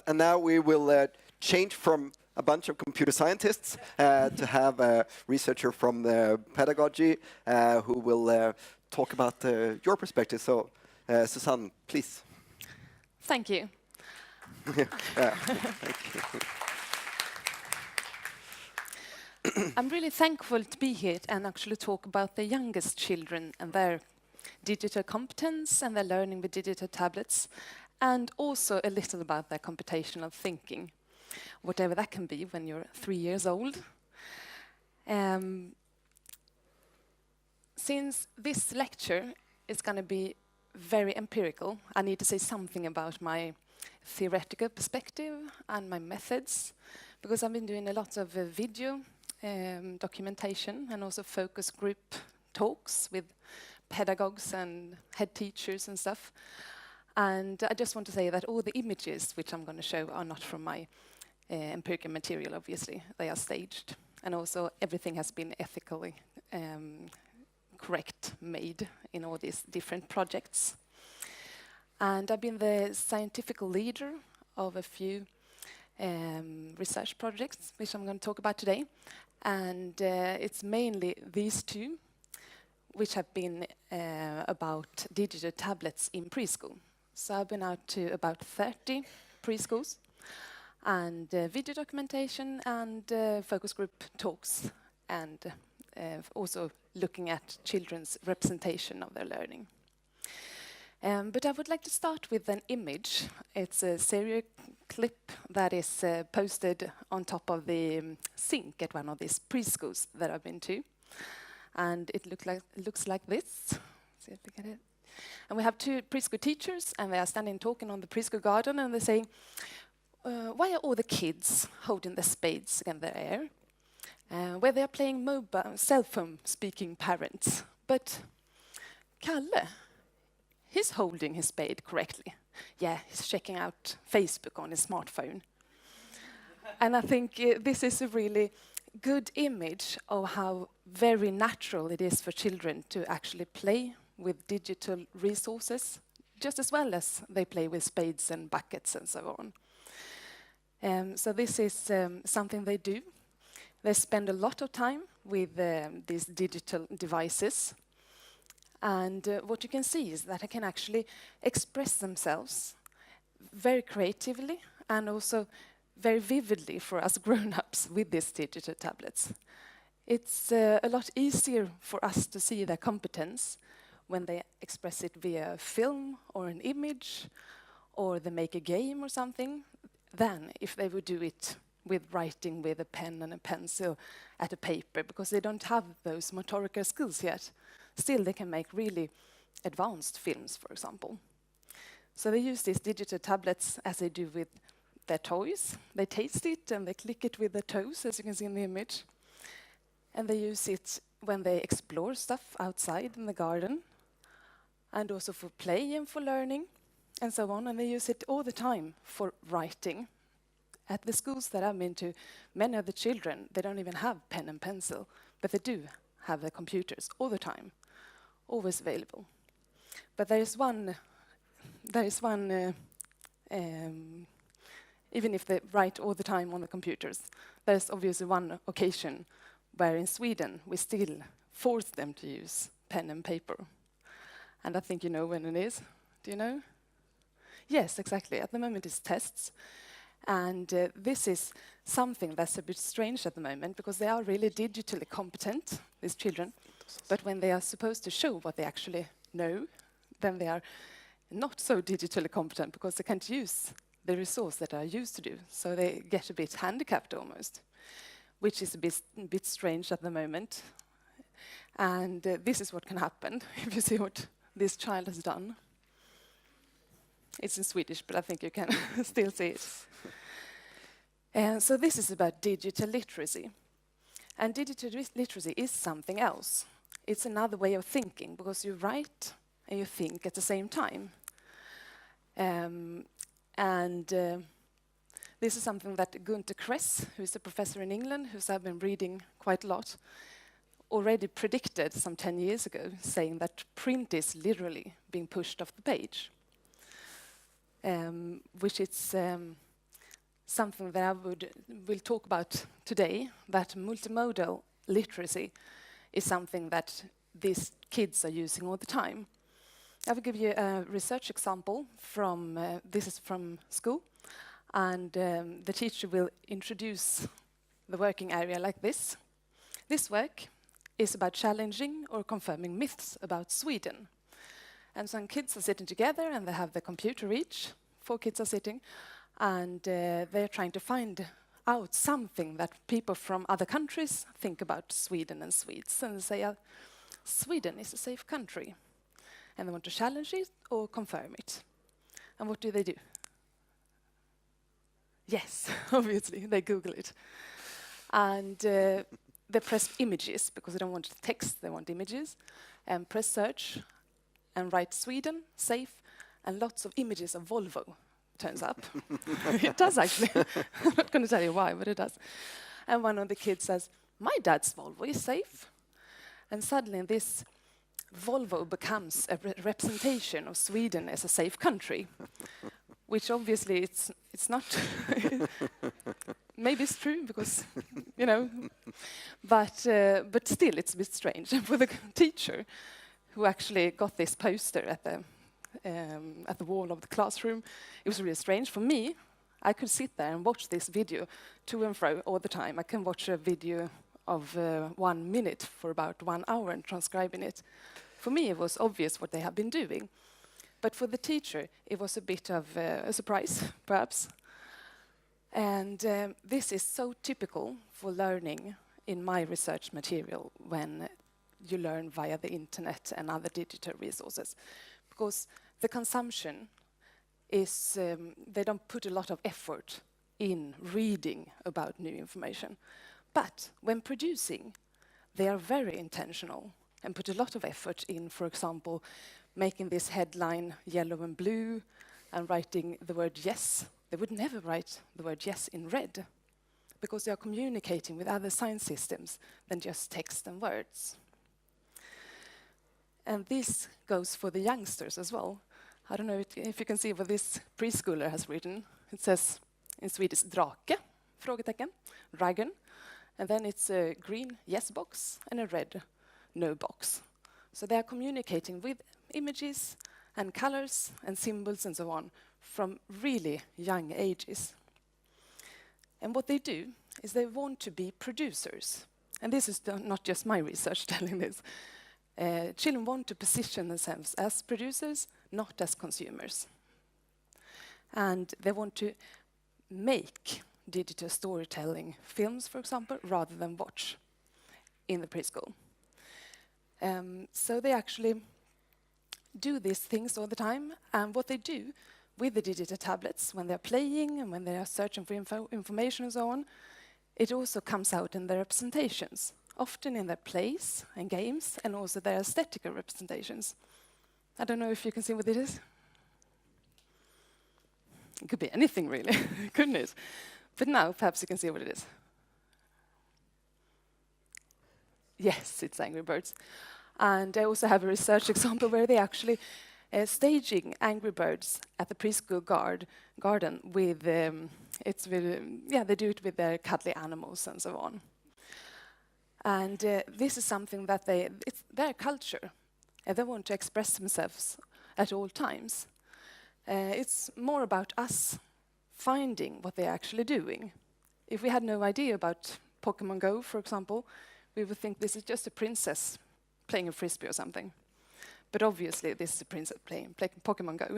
And now we will change from a bunch of computer scientists to have a researcher from the pedagogy who will talk about your perspective. So, Susanne, please. Thank you. Thank you. I'm really thankful to be here and actually talk about the youngest children and their digital competence and their learning with digital tablets, and also a little about their computational thinking, whatever that can be when you're 3 years old. Since this lecture is going to be very empirical, I need to say something about my theoretical perspective and my methods, because I've been doing a lot of video documentation and also focus group talks with pedagogues and head teachers and stuff. And I just want to say that all the images which I'm going to show are not from my empirical material, obviously. They are staged. And also everything has been ethically correct made in all these different projects. And I've been the scientific leader of a few research projects, which I'm going to talk about today. And it's mainly these two, which have been about digital tablets in preschool. So I've been out to about 30 preschools, and video documentation and focus group talks, and also looking at children's representation of their learning. But I would like to start with an image. It's a serial clip that is posted on top of the sink at one of these preschools that I've been to. And it looks like this. See if we get it. And we have two preschool teachers, and they are standing talking on the preschool garden, and they say, why are all the kids holding their spades in the air? Where they are playing mobile, cell phone speaking parents. But Kalle, he's holding his spade correctly. Yeah, he's checking out Facebook on his smartphone. And I think this is a really good image of how very natural it is for children to actually play with digital resources, just as well as they play with spades and buckets and so on. So this is something they do. They spend a lot of time with these digital devices. And what you can see is that they can actually express themselves very creatively and also very vividly for us grown-ups with these digital tablets. It's a lot easier for us to see their competence when they express it via a film or an image, or they make a game or something, than if they would do it with writing with a pen and a pencil at a paper, because they don't have those motorical skills yet. Still, they can make really advanced films, for example. So they use these digital tablets as they do with their toys. They taste it and they click it with their toes, as you can see in the image. And they use it when they explore stuff outside in the garden, and also for play and for learning, and so on. And they use it all the time for writing. At the schools that I've been to, many of the children, they don't even have pen and pencil, but they do have their computers all the time, always available. But there is one, even if they write all the time on the computers, there's obviously one occasion where in Sweden we still force them to use pen and paper. And I think you know when it is. Do you know? Yes, exactly. At the moment it's tests. And this is something that's a bit strange at the moment, because they are really digitally competent, these children. But when they are supposed to show what they actually know, then they are not so digitally competent, because they can't use the resource that they are used to do. So they get a bit handicapped almost, which is a bit strange at the moment. And this is what can happen if you see what this child has done. It's in Swedish, but I think you can still see it. So this is about digital literacy. And digital literacy is something else. It's another way of thinking, because you write and you think at the same time. This is something that Gunther Kress, who is a professor in England, who I've been reading quite a lot, already predicted some 10 years ago, saying that print is literally being pushed off the page. Which it's something that will talk about today, that multimodal literacy is something that these kids are using all the time. I will give you a research example from, this is from school, and the teacher will introduce the working area like this. This work is about challenging or confirming myths about Sweden. And some kids are sitting together and they have the computer each. 4 kids are sitting and they're trying to find out something that people from other countries think about Sweden and Swedes. And they say, Sweden is a safe country. And they want to challenge it or confirm it. And what do? Yes, obviously, they Google it. And they press images, because they don't want text, they want images. And press search, and write Sweden, safe, and lots of images of Volvo turns up. It does, actually. I'm not going to tell you why, but it does. And one of the kids says, my dad's Volvo is safe. And suddenly this Volvo becomes a representation of Sweden as a safe country, which obviously it's not. Maybe it's true because, you know, but still it's a bit strange. And for the teacher, who actually got this poster at the wall of the classroom, it was really strange. For me, I could sit there and watch this video to and fro all the time. I can watch a video of 1 minute for about 1 hour and transcribing it. For me, it was obvious what they have been doing. But for the teacher, it was a bit of a surprise, perhaps. And this is so typical for learning in my research material when you learn via the internet and other digital resources. Because the consumption is, they don't put a lot of effort in reading about new information. But when producing, they are very intentional and put a lot of effort in, for example, making this headline yellow and blue and writing the word yes. They would never write the word yes in red because they are communicating with other sign systems than just text and words. And this goes for the youngsters as well. I don't know if you can see what this preschooler has written. It says in Swedish, drake, frågetecken, dragon. And then it's a green yes box and a red no box. So they are communicating with images and colors and symbols and so on from really young ages. And what they do is they want to be producers. And this is not just my research telling this. Children want to position themselves as producers, not as consumers. And they want to make digital storytelling films, for example, rather than watch in the preschool. So they actually do these things all the time. And what they do with the digital tablets, when they're playing and when they are searching for information and so on, it also comes out in their representations, often in their plays and games, and also their aesthetical representations. I don't know if you can see what it is. It could be anything, really, couldn't it? But now, perhaps you can see what it is. Yes, it's Angry Birds. And I also have a research example where they actually staging Angry Birds at the preschool garden with, they do it with their cuddly animals and so on. And this is something that it's their culture. And they want to express themselves at all times. It's more about us finding what they're actually doing. If we had no idea about Pokemon Go, for example, we would think this is just a princess playing a frisbee or something. But obviously, this is a princess playing Pokemon Go.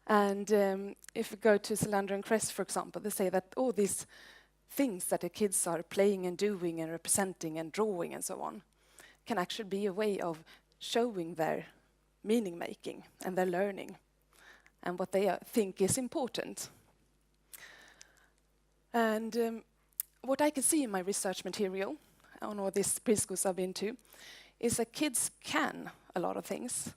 And if we go to Kjällander and Kress, for example, they say that all these things that the kids are playing and doing and representing and drawing and so on can actually be a way of showing their meaning-making and their learning and what they think is important. And what I can see in my research material on all these preschools I've been to is that kids can a lot of things,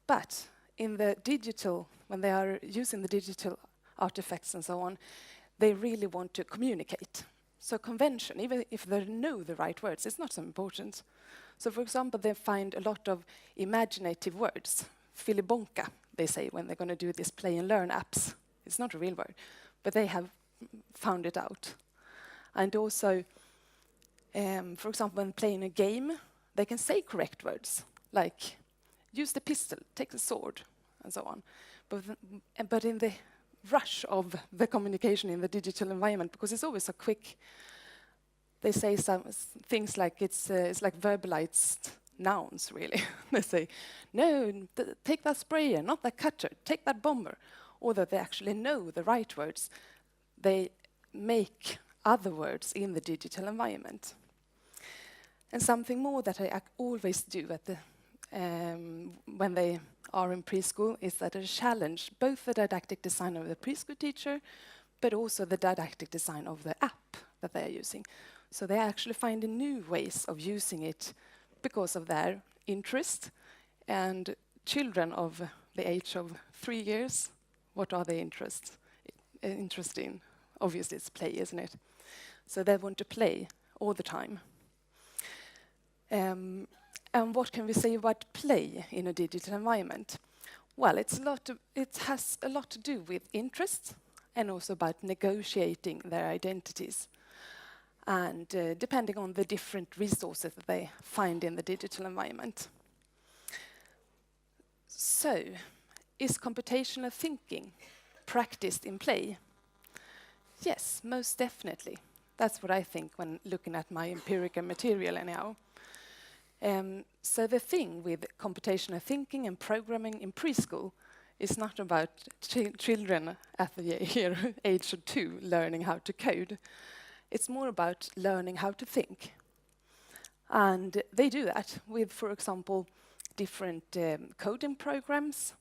but in the digital, when they are using the digital artifacts and so on, they really want to communicate. So convention, even if they know the right words, it's not so important. So for example, they find a lot of imaginative words. Filibonka, they say, when they're going to do this play and learn apps. It's not a real word. but they have found it out. And also, for example, when playing a game, they can say correct words, like use the pistol, take the sword, and so on. But in the rush of the communication in the digital environment, because it's always so quick, they say some things like it's like verbalized nouns, really. They say, no, take that sprayer, not that cutter, take that bomber. Although they actually know the right words, they make other words in the digital environment. And something more that I always do at the when they are in preschool is that I challenge both the didactic design of the preschool teacher, but also the didactic design of the app that they are using. So they actually find new ways of using it because of their interest. And children of the age of 3 years, what are they interested in? Obviously it's play, isn't it? So they want to play all the time. And what can we say about play in a digital environment? Well, it has a lot to do with interest and also about negotiating their identities. And depending on the different resources that they find in the digital environment. So, is computational thinking practiced in play? Yes, most definitely. That's what I think when looking at my empirical material anyhow. So the thing with computational thinking and programming in preschool is not about children at the age of 2 learning how to code. It's more about learning how to think. And they do that with, for example, different coding programs.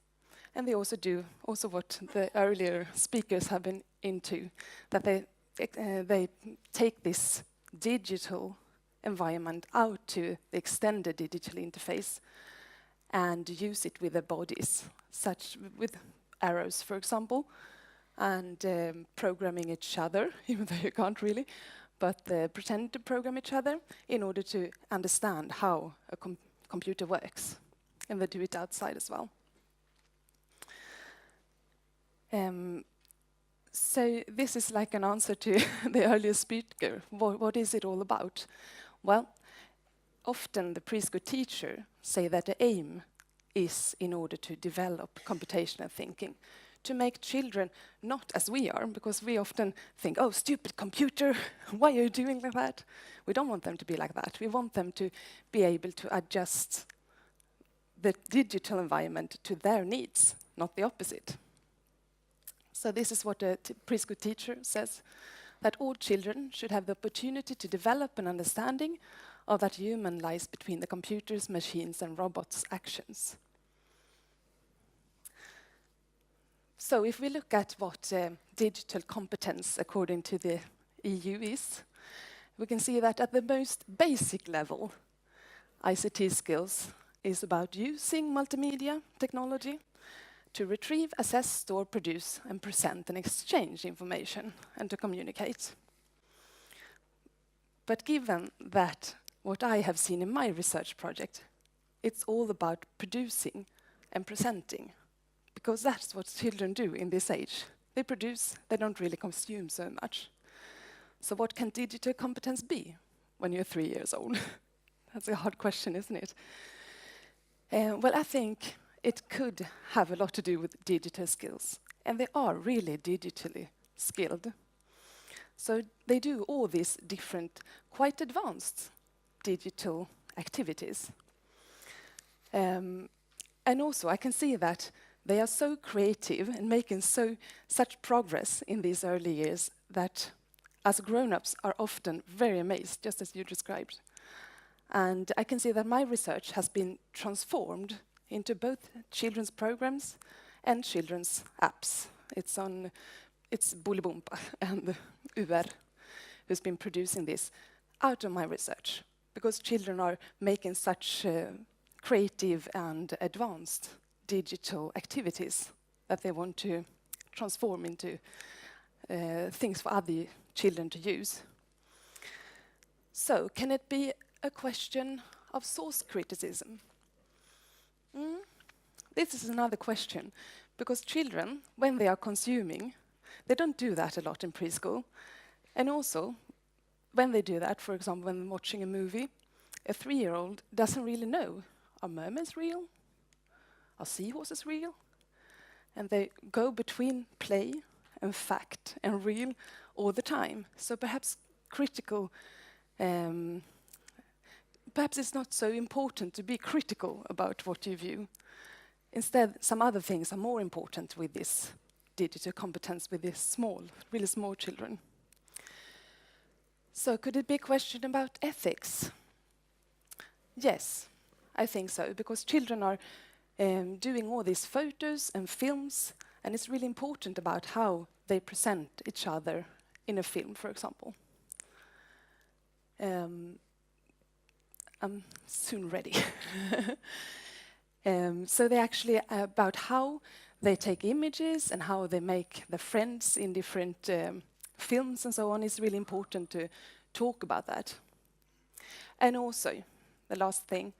And they also do what the earlier speakers have been into, that they take this digital environment out to the extended digital interface and use it with their bodies, such with arrows, for example, and programming each other, even though you can't really, but pretend to program each other in order to understand how a computer works, and they do it outside as well. So this is like an answer to the earlier speaker. What is it all about? Well, often the preschool teacher say that the aim is in order to develop computational thinking, to make children not as we are, because we often think, oh, stupid computer, why are you doing like that? We don't want them to be like that. We want them to be able to adjust the digital environment to their needs, not the opposite. So this is what a preschool teacher says, that all children should have the opportunity to develop an understanding of that human lies between the computers, machines, and robots' actions. So if we look at what digital competence according to the EU is, we can see that at the most basic level, ICT skills is about using multimedia technology to retrieve, assess, store, produce, and present and exchange information, and to communicate. But given that what I have seen in my research project, it's all about producing and presenting, because that's what children do in this age. They produce, they don't really consume so much. So what can digital competence be when you're 3 years old? That's a hard question, isn't it? Well, I think it could have a lot to do with digital skills, and they are really digitally skilled. So they do all these different, quite advanced digital activities. And also I can see that they are so creative and making such progress in these early years that us grown-ups are often very amazed, just as you described. And I can see that my research has been transformed into both children's programs and children's apps. It's Bolibompa and UR who's been producing this out of my research, because children are making such creative and advanced digital activities that they want to transform into things for other children to use. So, can it be a question of source criticism? This is another question, because children, when they are consuming, They don't do that a lot in preschool. And also, when they do that, for example, when watching a movie, a 3-year-old doesn't really know, are mermaids real? Are seahorses real? And they go between play and fact and real all the time. So perhaps critical, perhaps it's not so important to be critical about what you view. Instead, some other things are more important with this digital competence with these small, really small children. So could it be a question about ethics? Yes, I think so, because children are doing all these photos and films, and it's really important about how they present each other in a film, for example. I'm soon ready. So they actually, about how they take images and how they make the friends in different films and so on, is really important to talk about that. And also, the last thing,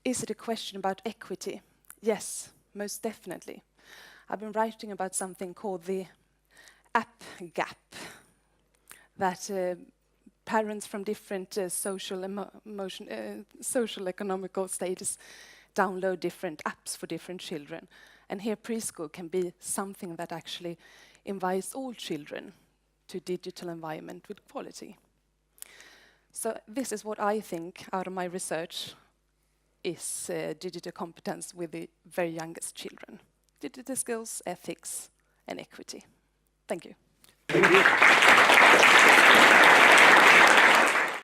is it a question about equity? Yes, most definitely. I've been writing about something called the app gap, that parents from different social economical status download different apps for different children. And here preschool can be something that actually invites all children to digital environment with quality. So this is what I think out of my research is digital competence with the very youngest children. Digital skills, ethics, and equity. Thank you. Thank you.